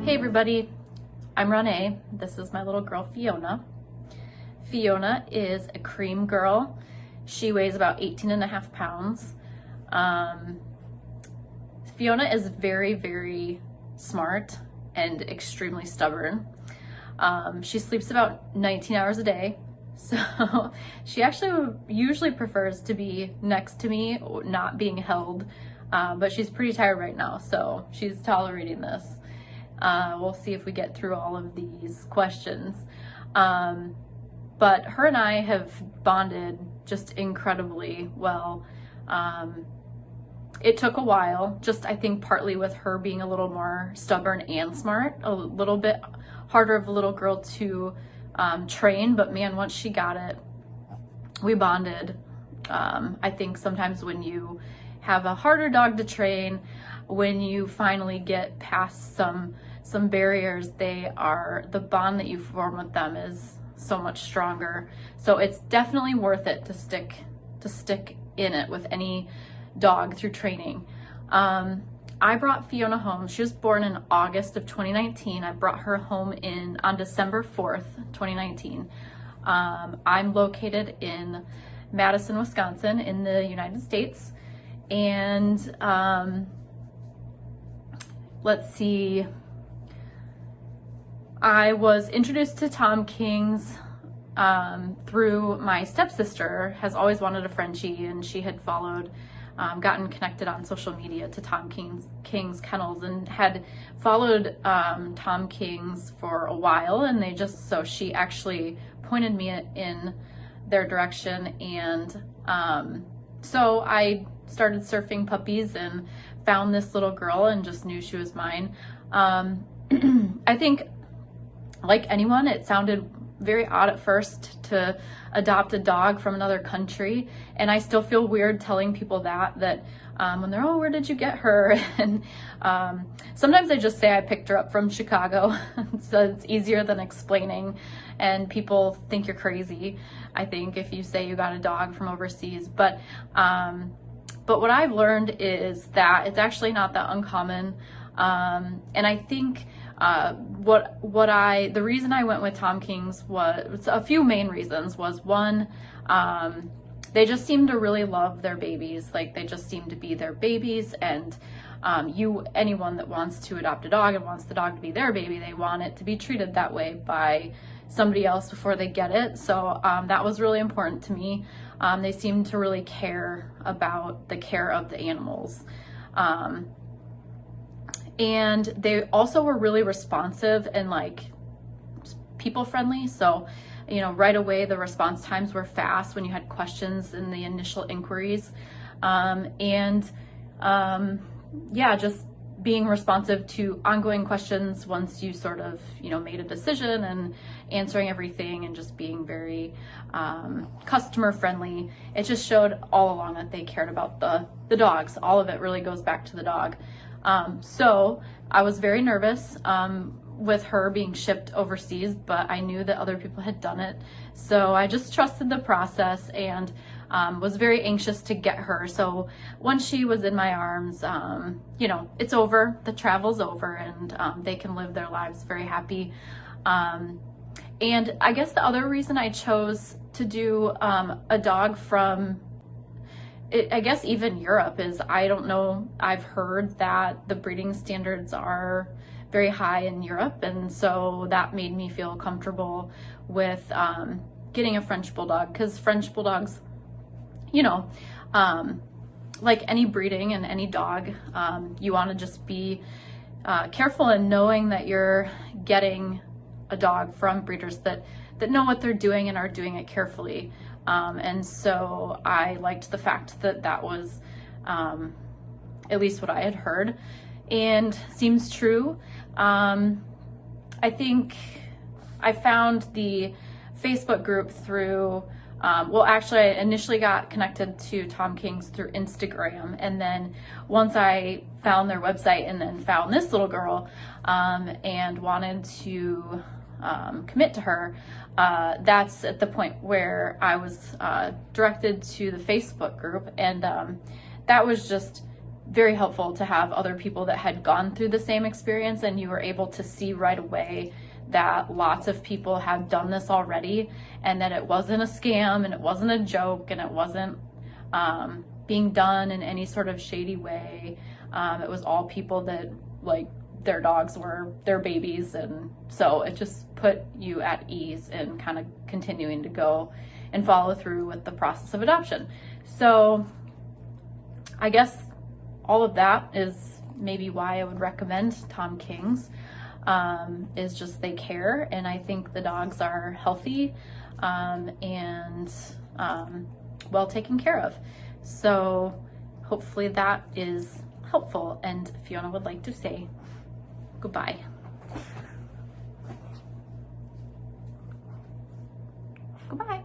Hey everybody, I'm Ronée. This is my little girl Fiona. Fiona is a cream girl. She weighs about 18.5 pounds. Fiona is very, very smart and extremely stubborn. She sleeps about 19 hours a day. So she actually usually prefers to be next to me, not being held, but she's pretty tired right now, so she's tolerating this. We'll see if we get through all of these questions. But her and I have bonded just incredibly well. It took a while, just I think partly with her being a little more stubborn and smart, a little bit harder of a little girl to train, but man, once she got it, we bonded. I think sometimes when you have a harder dog to train, when you finally get past some barriers, the bond that you form with them is so much stronger. So it's definitely worth it to stick in it with any dog through training. I brought Fiona home. She was born in August of 2019. I brought her home on December 4th, 2019. I'm located in Madison, Wisconsin in the United States. And let's see, I was introduced to TomKings through my stepsister. Has always wanted a Frenchie, and she had gotten connected on social media to TomKings Kennels, and had followed TomKings for a while, and so she actually pointed me in their direction, and so I started surfing puppies and found this little girl and just knew she was mine. I think, like anyone, it sounded very odd at first to adopt a dog from another country, and I still feel weird telling people that when they're, oh, where did you get her? And sometimes I just say I picked her up from Chicago, so it's easier than explaining, and people think you're crazy, I think, if you say you got a dog from overseas. But what I've learned is that it's actually not that uncommon, and I think the reason I went with TomKings was a few main reasons. Was one, they just seem to really love their babies. Like, they just seem to be their babies, and anyone that wants to adopt a dog and wants the dog to be their baby, they want it to be treated that way by somebody else before they get it. So that was really important to me. They seem to really care about the care of the animals. And they also were really responsive and people friendly. So, right away the response times were fast when you had questions in the initial inquiries. Just being responsive to ongoing questions once you sort of, made a decision, and answering everything, and just being very customer friendly. It just showed all along that they cared about the dogs. All of it really goes back to the dog. So I was very nervous with her being shipped overseas, but I knew that other people had done it. So I just trusted the process, and was very anxious to get her. So once she was in my arms, it's over, the travel's over, and they can live their lives very happy. And I guess the other reason I chose to do a dog from I guess even Europe is, I don't know, I've heard that the breeding standards are very high in Europe, and so that made me feel comfortable with getting a French Bulldog, because French Bulldogs, like any breeding and any dog, you want to just be careful in knowing that you're getting a dog from breeders that know what they're doing and are doing it carefully. And so I liked the fact that was at least what I had heard, and seems true. I think I found the Facebook group through, I initially got connected to TomKings through Instagram, and then once I found their website and then found this little girl and wanted to commit to her, that's at the point where I was directed to the Facebook group, and that was just very helpful to have other people that had gone through the same experience, and you were able to see right away that lots of people have done this already, and that it wasn't a scam and it wasn't a joke and it wasn't being done in any sort of shady way. It was all people that, like, their dogs were their babies, and so it just put you at ease in kind of continuing to go and follow through with the process of adoption. So I guess all of that is maybe why I would recommend TomKings, is just they care, and I think the dogs are healthy and well taken care of. So hopefully that is helpful, and Fiona would like to say goodbye. Goodbye.